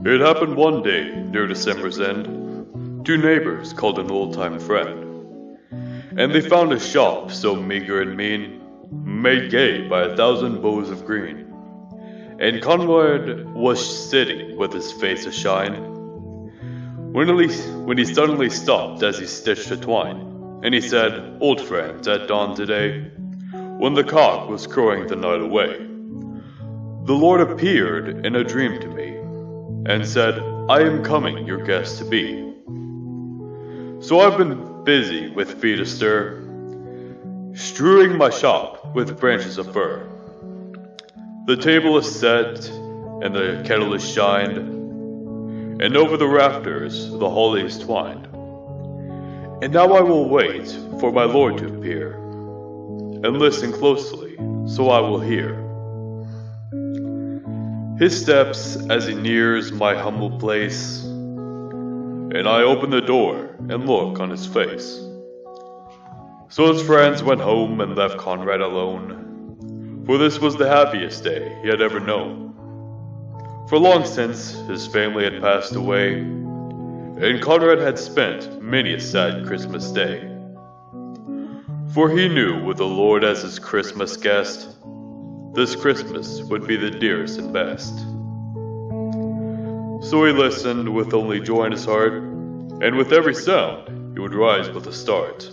It happened one day near December's end. Two neighbors called an old-time friend, and they found a shop so meager and mean, made gay by 1,000 bows of green. And Conrad was sitting with his face ashine, when he suddenly stopped as he stitched the twine, and he said, "Old friends, at dawn today, when the cock was crowing the night away, the Lord appeared in a dream to me, and said, I am coming your guest to be. So I've been busy with feet astir, strewing my shop with branches of fir. The table is set, and the kettle is shined, and over the rafters the holly is twined. And now I will wait for my Lord to appear, and listen closely, so I will hear his steps as he nears my humble place, and I open the door and look on his face." So his friends went home and left Conrad alone, for this was the happiest day he had ever known. For long since his family had passed away, and Conrad had spent many a sad Christmas day. For he knew with the Lord as his Christmas guest, this Christmas would be the dearest and best. So he listened with only joy in his heart, and with every sound he would rise with a start,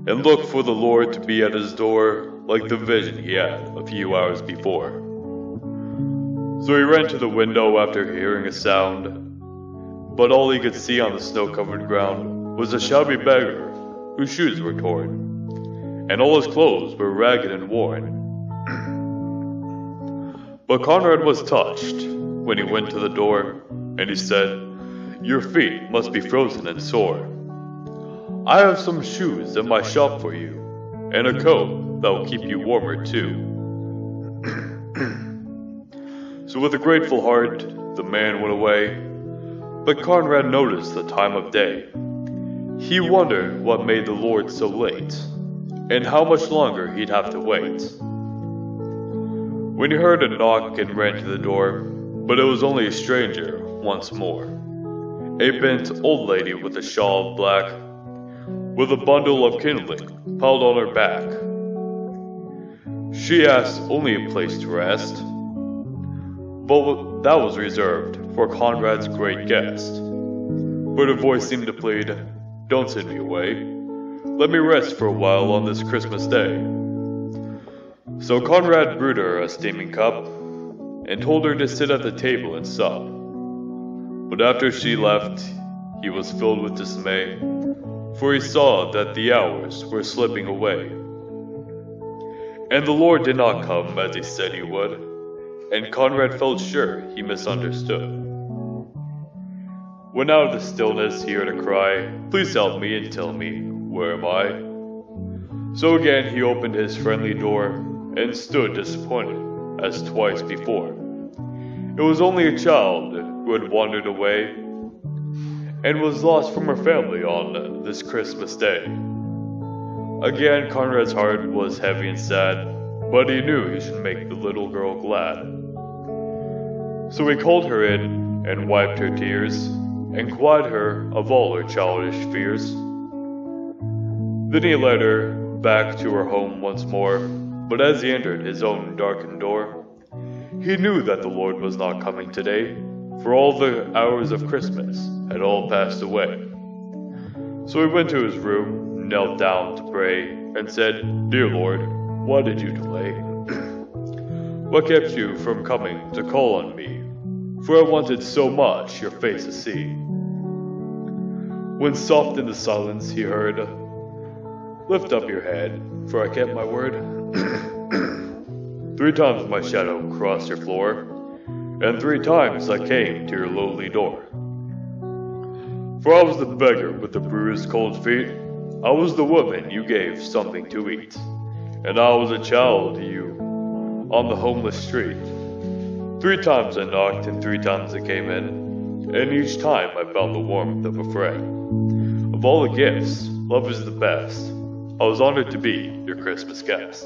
and look for the Lord to be at his door like the vision he had a few hours before. So he ran to the window after hearing a sound, but all he could see on the snow-covered ground was a shabby beggar whose shoes were torn, and all his clothes were ragged and worn. But Conrad was touched when he went to the door, and he said, "Your feet must be frozen and sore. I have some shoes in my shop for you, and a coat that will keep you warmer too." So with a grateful heart, the man went away, but Conrad noticed the time of day. He wondered what made the Lord so late, and how much longer he'd have to wait. When he heard a knock and ran to the door, but it was only a stranger once more. A bent old lady with a shawl of black, with a bundle of kindling piled on her back. She asked only a place to rest, but that was reserved for Conrad's great guest. But her voice seemed to plead, "Don't send me away. Let me rest for a while on this Christmas day." So Conrad brewed her a steaming cup, and told her to sit at the table and sup. But after she left, he was filled with dismay, for he saw that the hours were slipping away. And the Lord did not come as he said he would, and Conrad felt sure he misunderstood. When out of the stillness he heard a cry, "Please help me and tell me, where am I?" So again he opened his friendly door, and stood disappointed, as twice before. It was only a child who had wandered away, and was lost from her family on this Christmas day. Again Conrad's heart was heavy and sad, but he knew he should make the little girl glad. So he called her in, and wiped her tears, and quieted her of all her childish fears. Then he led her back to her home once more, but as he entered his own darkened door, he knew that the Lord was not coming today, for all the hours of Christmas had all passed away. So he went to his room, knelt down to pray, and said, "Dear Lord, why did you delay? What kept you from coming to call on me? For I wanted so much your face to see." When soft in the silence he heard, "Lift up your head, for I kept my word." 3 times my shadow crossed your floor, and 3 times I came to your lowly door. For I was the beggar with the bruised cold feet, I was the woman you gave something to eat, and I was a child to you on the homeless street. 3 times I knocked and 3 times I came in, and each time I found the warmth of a friend. Of all the gifts, love is the best. I was honored to be your Christmas guest.